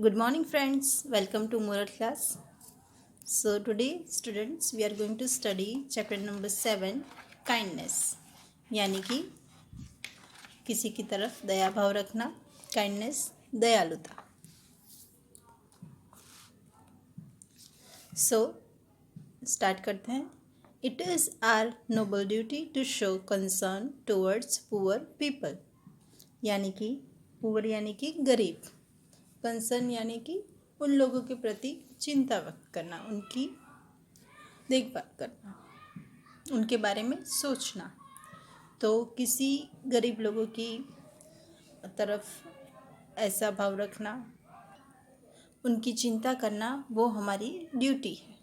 Good morning, friends. Welcome to Moral class. So, today, students, we are going to study chapter number 7 kindness. यानी कि किसी की तरफ दया भाव रखना, kindness, दयालुता. So, start करते हैं. It is our noble duty to show concern towards poor people. यानी कि poor यानी कि गरीब. कंसर्न यानी कि उन लोगों के प्रति चिंता व्यक्त करना, उनकी देखभाल करना, उनके बारे में सोचना. तो किसी गरीब लोगों की तरफ ऐसा भाव रखना, उनकी चिंता करना, वो हमारी ड्यूटी है.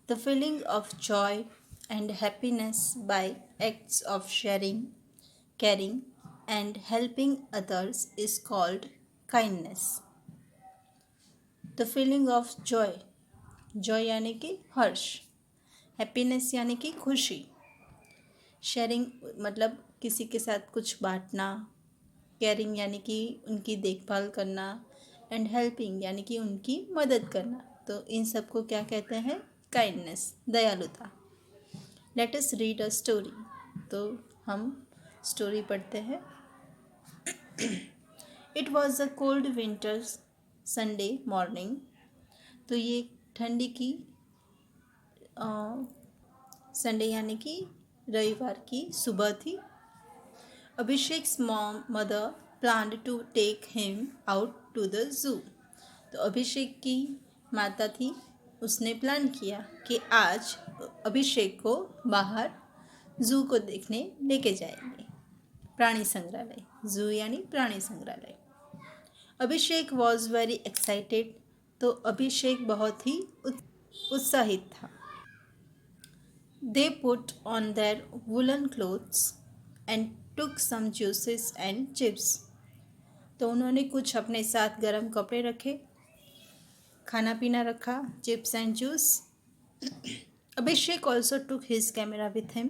The feeling of Joy and happiness bye acts of sharing, caring and helping others is called kindness. The feeling of joy, joy यानी कि हर्ष, हैप्पीनेस यानी कि खुशी, शेयरिंग मतलब किसी के साथ कुछ बांटना, केयरिंग यानी कि उनकी देखभाल करना, एंड हेल्पिंग यानी कि उनकी मदद करना. तो इन सबको क्या कहते हैं? काइंडनेस, दयालुता. Let us read a story. तो हम स्टोरी पढ़ते हैं. It was a cold winter Sunday morning. तो ये ठंडी की संडे यानी कि रविवार की सुबह थी. Abhishek's mom mother planned to take him out to the zoo. तो अभिषेक की माता थी, उसने प्लान किया कि आज अभिषेक को बाहर जू को देखने लेके जाएंगे. प्राणी संग्रहालय, जू यानी प्राणी संग्रहालय. Abhishek was very excited. तो अभिषेक बहुत ही उत्साहित था. They put on their woollen clothes and took some juices and chips. तो उन्होंने कुछ अपने साथ गर्म कपड़े रखे, खाना पीना रखा, chips and juice. Abhishek also took his camera with him.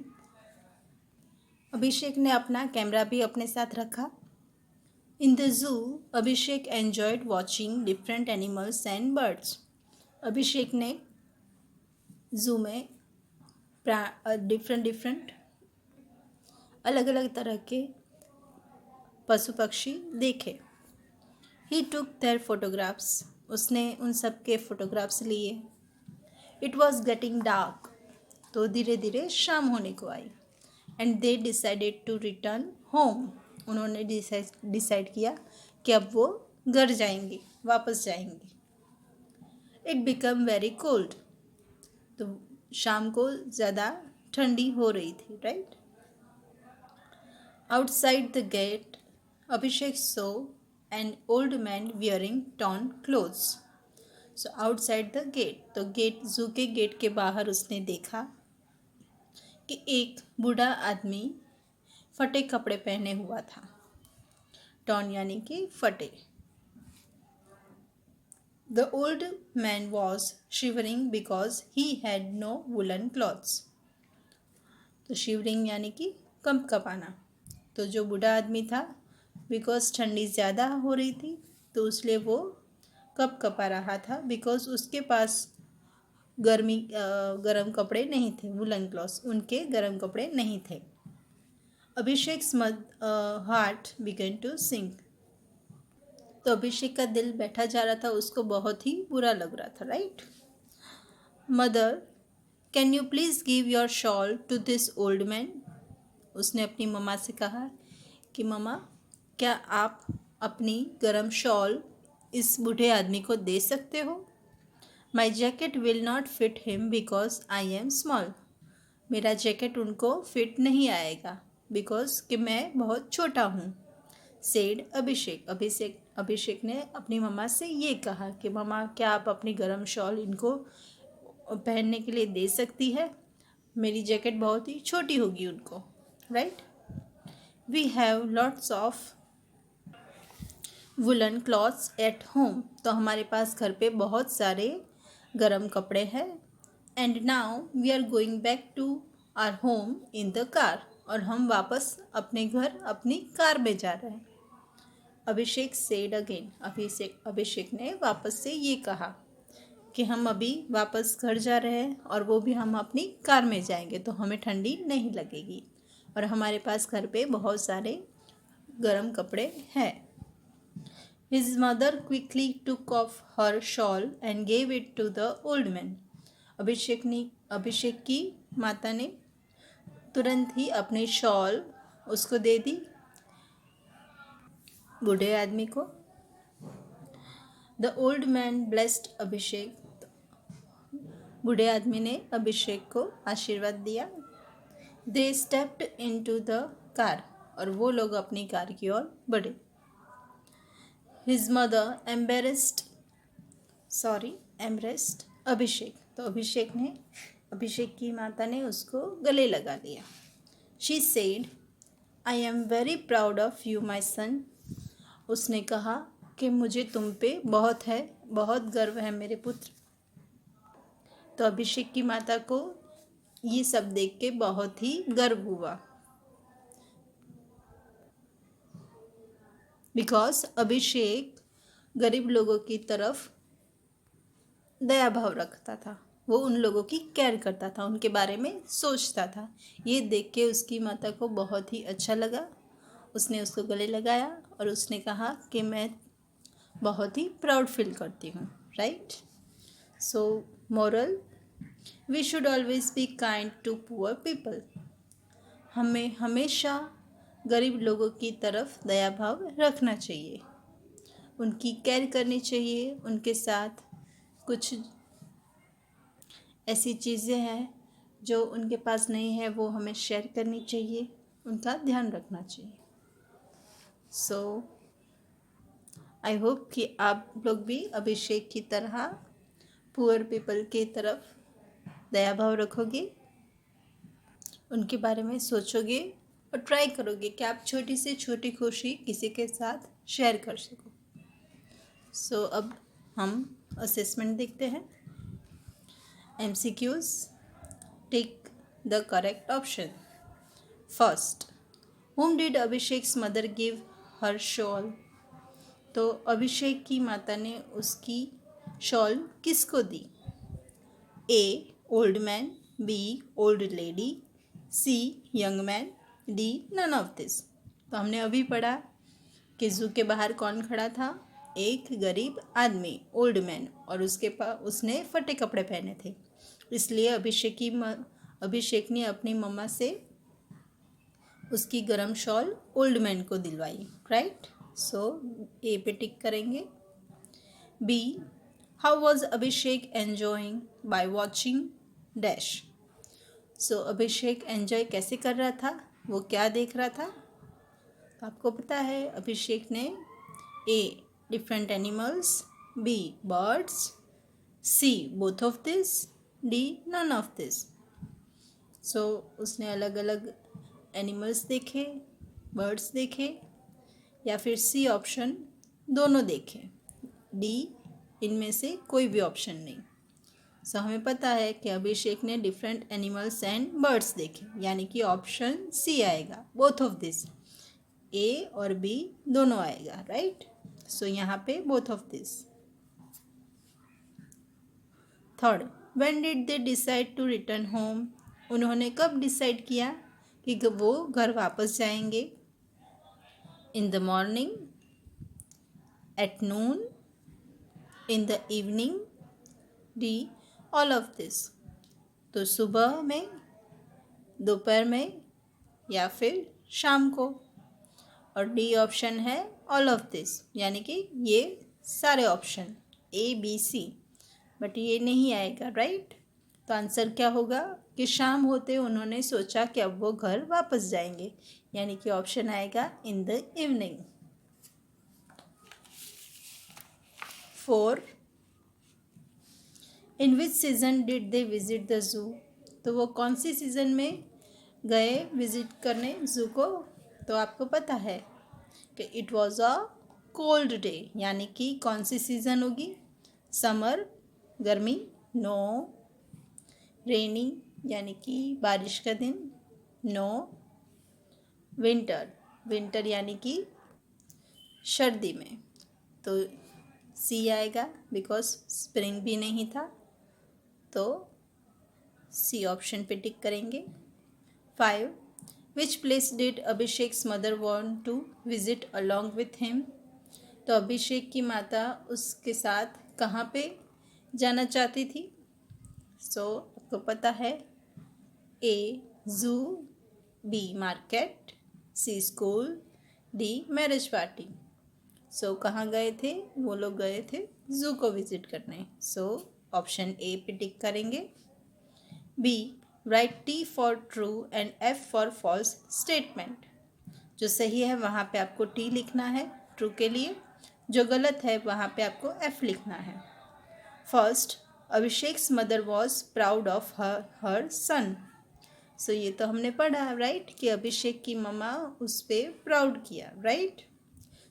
Abhishek ने अपना कैमरा भी अपने साथ रखा. In the zoo Abhishek enjoyed watching different animals and birds. Abhishek ने जू में डिफरेंट अलग अलग तरह के पशु पक्षी देखे. He took their photographs. उसने उन सब के फोटोग्राफ्स लिए. It was getting dark. तो धीरे धीरे शाम होने को आई. And they decided to return home. उन्होंने डिसाइड किया कि अब वो घर जाएंगे, वापस जाएंगे. It become very cold. तो शाम को ज़्यादा ठंडी हो रही थी, right. Outside the gate Abhishek saw an old man wearing torn clothes. So outside the gate, तो गेट, जू के गेट के बाहर उसने देखा कि एक बूढ़ा आदमी फटे कपड़े पहने हुआ था. टॉर्न यानी कि फटे. The old man was shivering because he had no woolen clothes. तो शिवरिंग यानी कि कंपकपाना. तो जो बूढ़ा आदमी था, बिकॉज ठंडी ज़्यादा हो रही थी, तो इसलिए वो कंपकपा रहा था, बिकॉज उसके पास गर्म कपड़े नहीं थे, वुलन क्लॉथ्स, उनके गर्म कपड़े नहीं थे. अभिषेक्स हार्ट बिगन टू सिंक. तो अभिषेक का दिल बैठा जा रहा था, उसको बहुत ही बुरा लग रहा था, right. Mother, can you please give your shawl to this old man. उसने अपनी मम्मा से कहा कि मम्मा, क्या आप अपनी गर्म शॉल इस बूढ़े आदमी को दे सकते हो. My jacket will not fit him because I am small. मेरा जैकेट उनको फिट नहीं आएगा बिकॉज कि मैं बहुत छोटा हूँ. सेड अभिषेक ने अपनी मम्मा से ये कहा कि मम्मा, क्या आप अपनी गर्म शॉल इनको पहनने के लिए दे सकती है. मेरी जैकेट बहुत ही छोटी होगी उनको, right. We have lots of woollen clothes at home. तो हमारे पास घर पे बहुत सारे गर्म कपड़े हैं. And now we are going back to our home in the car. और हम वापस अपने घर अपनी कार में जा रहे हैं. अभिषेक सेड अगेन, अभिषेक ने वापस से ये कहा कि हम अभी वापस घर जा रहे हैं और वो भी हम अपनी कार में जाएंगे, तो हमें ठंडी नहीं लगेगी और हमारे पास घर पे बहुत सारे गर्म कपड़े हैं। His mother quickly took off her shawl and gave it to the old man. अभिषेक की माता ने तुरंत ही अपनी शॉल उसको दे दी, बूढ़े आदमी को। The old man blessed अभिषेक, बूढ़े आदमी ने अभिषेक को आशीर्वाद दिया। They stepped into the car, और वो लोग अपनी कार की ओर बढ़े। His mother embraced अभिषेक, तो अभिषेक की माता ने उसको गले लगा लिया। She said, I am very proud of you, my son. उसने कहा कि मुझे तुम पे बहुत गर्व है मेरे पुत्र। तो अभिषेक की माता को ये सब देख के बहुत ही गर्व हुआ, बिकॉज अभिषेक गरीब लोगों की तरफ दया भाव रखता था, वो उन लोगों की केयर करता था, उनके बारे में सोचता था। ये देख के उसकी माता को बहुत ही अच्छा लगा। उसने उसको गले लगाया और उसने कहा कि मैं बहुत ही प्राउड फील करती हूँ, right. So moral, we should always be kind to poor people. हमें हमेशा गरीब लोगों की तरफ दया भाव रखना चाहिए, उनकी केयर करनी चाहिए, उनके साथ कुछ ऐसी चीज़ें हैं जो उनके पास नहीं है वो हमें शेयर करनी चाहिए, उनका ध्यान रखना चाहिए। सो आई होप कि आप लोग भी अभिषेक की तरह पुअर पीपल की तरफ दया भाव रखोगे, उनके बारे में सोचोगे और ट्राई करोगे कि आप छोटी से छोटी खुशी किसी के साथ शेयर कर सको। सो अब हम असेसमेंट देखते हैं। MCQs, tick the correct option. First, whom did Abhishek's mother give her shawl? तो अभिषेक की माता ने उसकी शॉल किसको दी? A, old man, B, old lady, C, young man, D, none of this. तो हमने अभी पढ़ा कि जू के बाहर कौन खड़ा था? एक गरीब आदमी, ओल्ड मैन, और उसके पास उसने फटे कपड़े पहने थे, इसलिए अभिषेक ने अपनी मम्मा से उसकी गरम शॉल ओल्ड मैन को दिलवाई, राइट। सो ए पे टिक करेंगे। B, how was Abhishek enjoying by watching dash? So Abhishek enjoy कैसे कर रहा था, वो क्या देख रहा था? आपको पता है अभिषेक ने A, different animals, B, birds, C, both of this, D, none of this. So उसने अलग अलग एनिमल्स देखे, बर्ड्स देखे, या फिर C ऑप्शन दोनों देखे, D इनमें से कोई भी ऑप्शन नहीं। सो हमें पता है कि अभिषेक ने डिफरेंट एनिमल्स एंड बर्ड्स देखे, यानी कि ऑप्शन C आएगा, बोथ ऑफ दिस। A और B दोनों आएगा, राइट। सो यहाँ पे both of this. Third, when did they decide to return home? उन्होंने कब डिसाइड किया कि वो घर वापस जाएंगे? In the morning, at noon, in the evening, D all of this. तो सुबह में, दोपहर में, या फिर शाम को। और डी ऑप्शन है ऑल ऑफ दिस, यानी कि ये सारे ऑप्शन ABC, बट ये नहीं आएगा, राइट। तो आंसर क्या होगा कि शाम होते उन्होंने सोचा कि अब वो घर वापस जाएंगे, यानी कि ऑप्शन आएगा इन the evening. 4, in which season did they visit the zoo? तो वो कौन सी सीज़न में गए विजिट करने जू को? तो आपको पता है कि it was a cold day, यानी कि कौन सी सीज़न होगी? समर, गर्मी, नो। रेनी, यानी कि बारिश का दिन, नो। विंटर, यानी कि सर्दी में, तो सी आएगा बिकॉज स्प्रिंग भी नहीं था, तो सी ऑप्शन पे टिक करेंगे। 5. Which place did Abhishek's mother want to visit along with him? तो अभिषेक की माता उसके साथ कहाँ पे जाना चाहती थी? सो आपको पता है, ए जू, बी मार्केट, सी स्कूल, डी मैरिज पार्टी। सो कहाँ गए थे? वो लोग गए थे जू को विजिट करने। सो ऑप्शन ए पे टिक करेंगे। B, write T for true and F for false statement. जो सही है वहाँ पे आपको टी लिखना है ट्रू के लिए, जो गलत है वहाँ पे आपको एफ लिखना है। First, Abhishek's mother was proud of her son. So ये तो हमने पढ़ा राइट, कि अभिषेक की मम्मा उस पर प्राउड किया, right.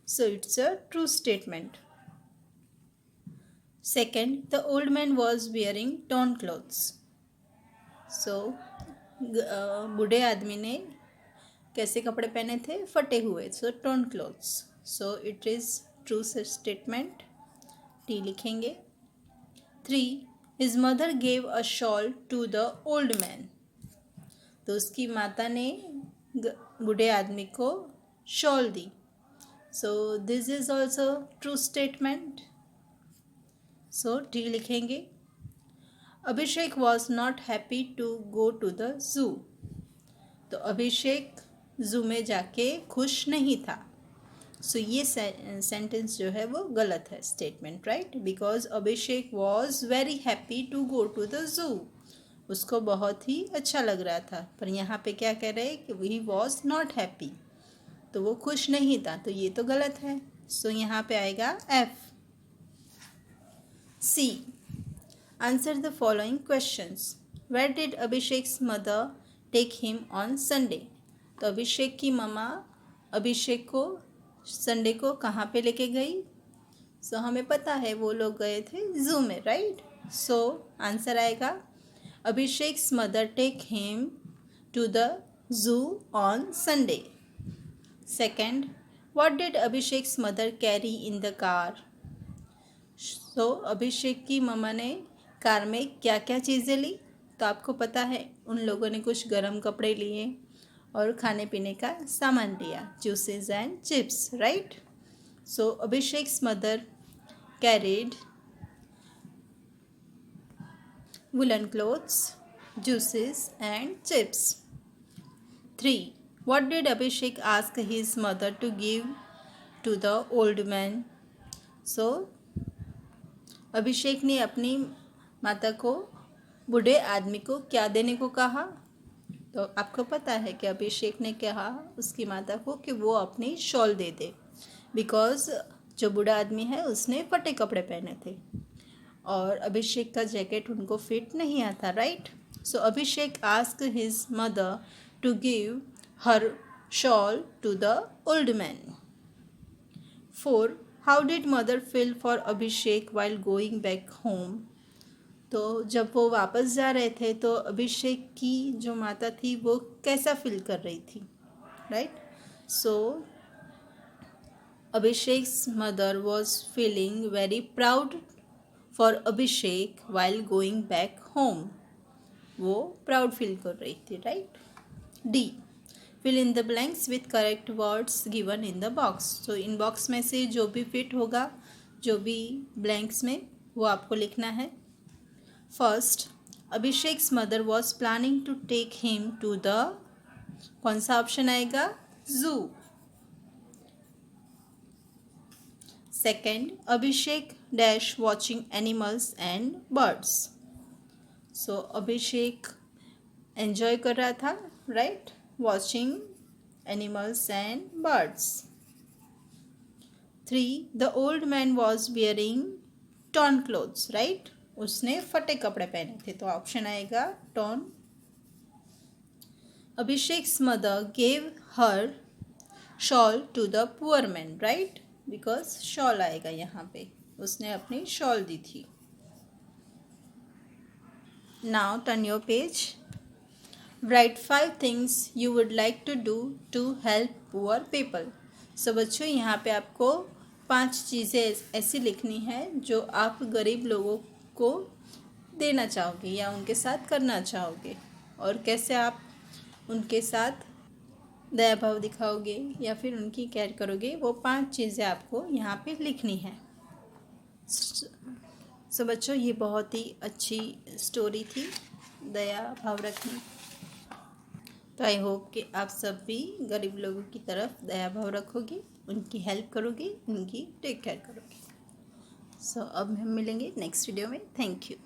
So it's a true statement. Second, the old man was wearing torn clothes. So बूढ़े आदमी ने कैसे कपड़े पहने थे? फटे हुए, so torn clothes. So it is true statement, T लिखेंगे। 3. His mother gave a shawl to the old man. तो उसकी माता ने बूढ़े आदमी को शॉल दी। So this is also true statement, so T लिखेंगे। Abhishek was not happy to go to the zoo. तो अभिषेक जू में जाके खुश नहीं था। सो ये सेंटेंस जो है वो गलत है statement, right, because Abhishek was very happy to go to the zoo. उसको बहुत ही अच्छा लग रहा था, पर यहाँ पे क्या कह रहे हैं कि ही वॉज नॉट हैप्पी, तो वो खुश नहीं था, तो ये तो गलत है। सो यहाँ पे आएगा F. C, answer the following questions. Where did Abhishek's mother take him on Sunday? तो अभिषेक की मम्मा अभिषेक को संडे को कहाँ पे लेके गई? सो हमें पता है वो लोग गए थे जू में, राइट। सो आंसर आएगा Abhishek's mother take him to the zoo on Sunday. Second, what did Abhishek's mother carry in the car? So Abhishek की मम्मा ने कार में क्या क्या चीज़ें ली? तो आपको पता है उन लोगों ने कुछ गर्म कपड़े लिए और खाने पीने का सामान लिया, juices and chips, right. So Abhishek's mother carried woolen clothes, juices and chips. 3. What did Abhishek ask his mother to give to the old man? So, अभिषेक ने अपनी माता को बूढ़े आदमी को क्या देने को कहा? तो आपको पता है कि अभिषेक ने कहा उसकी माता को कि वो अपनी शॉल दे दे, बिकॉज जो बूढ़ा आदमी है उसने फटे कपड़े पहने थे और अभिषेक का जैकेट उनको फिट नहीं आता, right. So Abhishek ask his mother to give her shawl to the old man. 4. How did mother feel for Abhishek while going back home? तो जब वो वापस जा रहे थे तो अभिषेक की जो माता थी वो कैसा फील कर रही थी, right. So Abhishek's mother was feeling very proud for Abhishek while going back home. वो प्राउड फील कर रही थी, right. D, fill in the blanks with correct words given in the box. तो इन बॉक्स में से जो भी फिट होगा, जो भी ब्लैंक्स में, वो आपको लिखना है। First, Abhishek's mother was planning to take him to the, कौन सा ऑप्शन आएगा? Zoo. Second, Abhishek dash watching animals and birds. So Abhishek enjoy कर रहा था, right, watching animals and birds. 3, the old man was wearing torn clothes, right, उसने फटे कपड़े पहने थे, तो ऑप्शन आएगा torn. Abhishek's mother gave her shawl to the poor man, right, because shawl आएगा यहाँ पे, उसने अपनी शॉल दी थी। Now turn your page, right 5 things you would like to do to help poor people. So बच्चों, यहाँ पे आपको 5 चीज़ें ऐसी लिखनी है जो आप गरीब लोगों को देना चाहोगे या उनके साथ करना चाहोगे, और कैसे आप उनके साथ दया भाव दिखाओगे या फिर उनकी केयर करोगे। वो 5 चीज़ें आपको यहाँ पे लिखनी है। सो बच्चों, ये बहुत ही अच्छी स्टोरी थी, दया भाव रखनी। तो आई होप कि आप सब भी गरीब लोगों की तरफ दया भाव रखोगे, उनकी हेल्प करोगे, उनकी टेक केयर करोगे। सो अब हम मिलेंगे नेक्स्ट वीडियो में। Thank you.